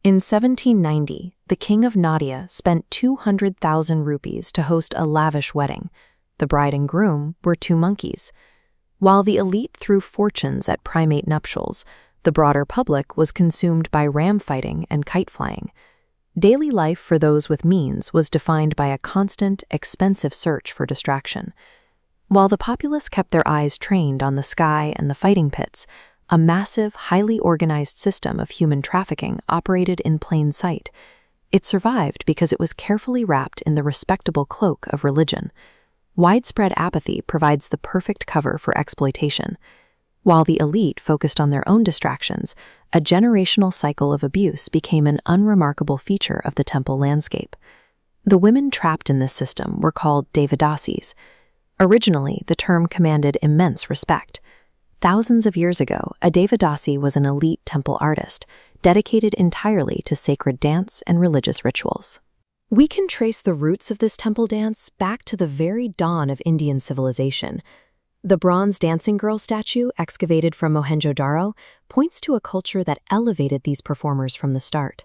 In 1790, the king of Nadia spent 200,000 rupees to host a lavish wedding. The bride and groom were two monkeys. While the elite threw fortunes at primate nuptials, the broader public was consumed by ram fighting and kite flying. Daily life for those with means was defined by a constant, expensive search for distraction. While the populace kept their eyes trained on the sky and the fighting pits, a massive, highly organized system of human trafficking operated in plain sight. It survived because it was carefully wrapped in the respectable cloak of religion. Widespread apathy provides the perfect cover for exploitation. While the elite focused on their own distractions, a generational cycle of abuse became an unremarkable feature of the temple landscape. The women trapped in this system were called Devadasis. Originally, the term commanded immense respect. Thousands of years ago, a Devadasi was an elite temple artist, dedicated entirely to sacred dance and religious rituals. We can trace the roots of this temple dance back to the very dawn of Indian civilization. The bronze dancing girl statue, excavated from Mohenjo-Daro, points to a culture that elevated these performers from the start.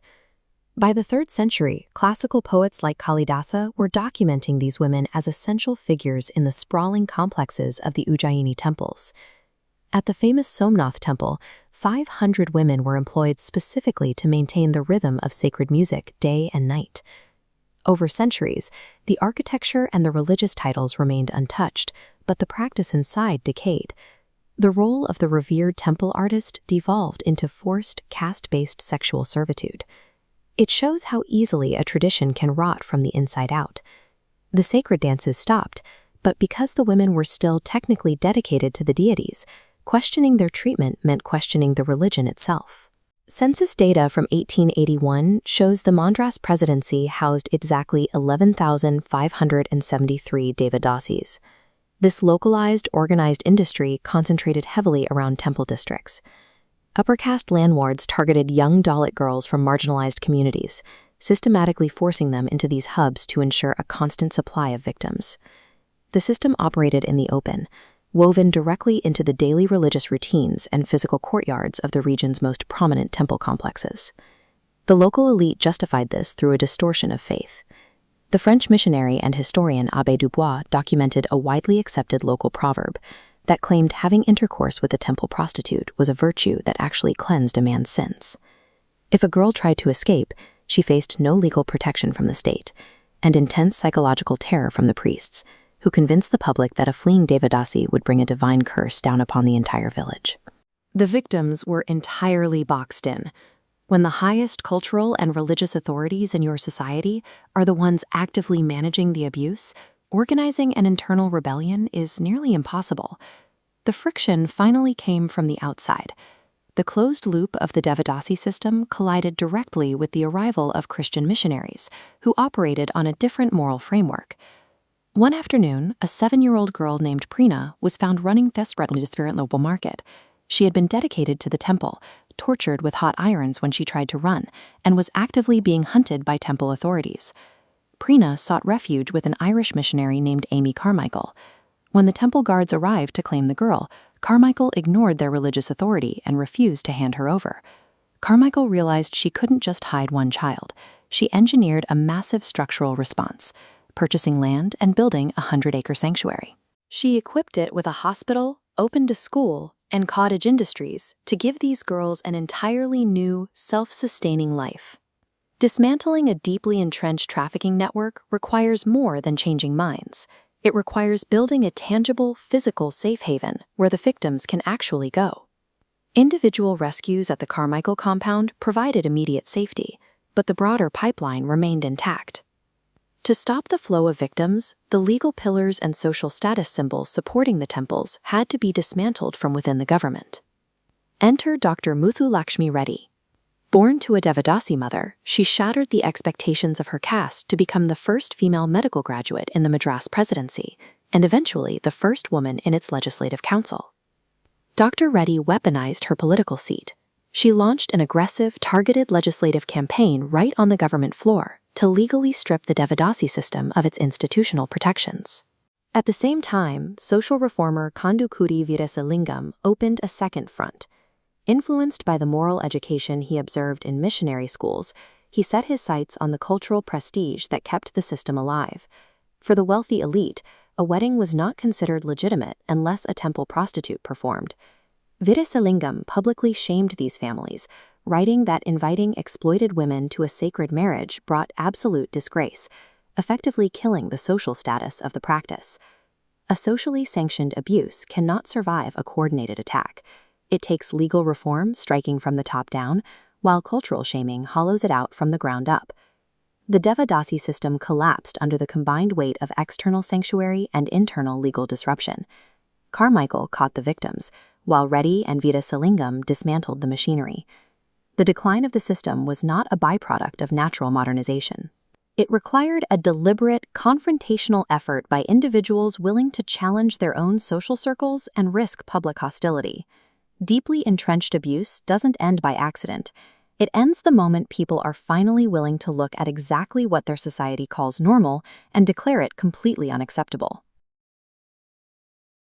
By the 3rd century, classical poets like Kalidasa were documenting these women as essential figures in the sprawling complexes of the Ujjayini temples. At the famous Somnath temple, 500 women were employed specifically to maintain the rhythm of sacred music day and night. Over centuries, the architecture and the religious titles remained untouched, but the practice inside decayed. The role of the revered temple artist devolved into forced, caste-based sexual servitude. It shows how easily a tradition can rot from the inside out. The sacred dances stopped, but because the women were still technically dedicated to the deities, questioning their treatment meant questioning the religion itself. Census data from 1881 shows the Madras Presidency housed exactly 11,573 Devadasis. This localized, organized industry concentrated heavily around temple districts. Upper caste landlords targeted young Dalit girls from marginalized communities, systematically forcing them into these hubs to ensure a constant supply of victims. The system operated in the open, woven directly into the daily religious routines and physical courtyards of the region's most prominent temple complexes. The local elite justified this through a distortion of faith. The French missionary and historian Abbé Dubois documented a widely accepted local proverb that claimed having intercourse with a temple prostitute was a virtue that actually cleansed a man's sins. If a girl tried to escape, she faced no legal protection from the state, and intense psychological terror from the priests, who convinced the public that a fleeing Devadasi would bring a divine curse down upon the entire village. The victims were entirely boxed in. When the highest cultural and religious authorities in your society are the ones actively managing the abuse, organizing an internal rebellion is nearly impossible. The friction finally came from the outside. The closed loop of the Devadasi system collided directly with the arrival of Christian missionaries, who operated on a different moral framework. One afternoon, a 7-year-old girl named Prina was found running desperately to the spirit local market. She had been dedicated to the temple, tortured with hot irons when she tried to run, and was actively being hunted by temple authorities. Prina sought refuge with an Irish missionary named Amy Carmichael. When the temple guards arrived to claim the girl, Carmichael ignored their religious authority and refused to hand her over. Carmichael realized she couldn't just hide one child. She engineered a massive structural response, purchasing land and building a 100-acre sanctuary. She equipped it with a hospital, opened a school, and cottage industries to give these girls an entirely new, self-sustaining life. Dismantling a deeply entrenched trafficking network requires more than changing minds. It requires building a tangible, physical safe haven where the victims can actually go. Individual rescues at the Carmichael compound provided immediate safety, but the broader pipeline remained intact. To stop the flow of victims, the legal pillars and social status symbols supporting the temples had to be dismantled from within the government. Enter Dr. Muthulakshmi Reddy. Born to a Devadasi mother, she shattered the expectations of her caste to become the first female medical graduate in the Madras Presidency, and eventually the first woman in its legislative council. Dr. Reddy weaponized her political seat. She launched an aggressive, targeted legislative campaign right on the government floor to legally strip the Devadasi system of its institutional protections. At the same time, social reformer Kandukuri Veerasalingam opened a second front. Influenced by the moral education he observed in missionary schools, he set his sights on the cultural prestige that kept the system alive. For the wealthy elite, a wedding was not considered legitimate unless a temple prostitute performed. Vidasalingam publicly shamed these families, writing that inviting exploited women to a sacred marriage brought absolute disgrace, effectively killing the social status of the practice. A socially sanctioned abuse cannot survive a coordinated attack. It takes legal reform striking from the top down, while cultural shaming hollows it out from the ground up. The Devadasi system collapsed under the combined weight of external sanctuary and internal legal disruption. Carmichael caught the victims, while Reddy and Vidasalingam dismantled the machinery. The decline of the system was not a byproduct of natural modernization. It required a deliberate, confrontational effort by individuals willing to challenge their own social circles and risk public hostility. Deeply entrenched abuse doesn't end by accident. It ends the moment people are finally willing to look at exactly what their society calls normal and declare it completely unacceptable.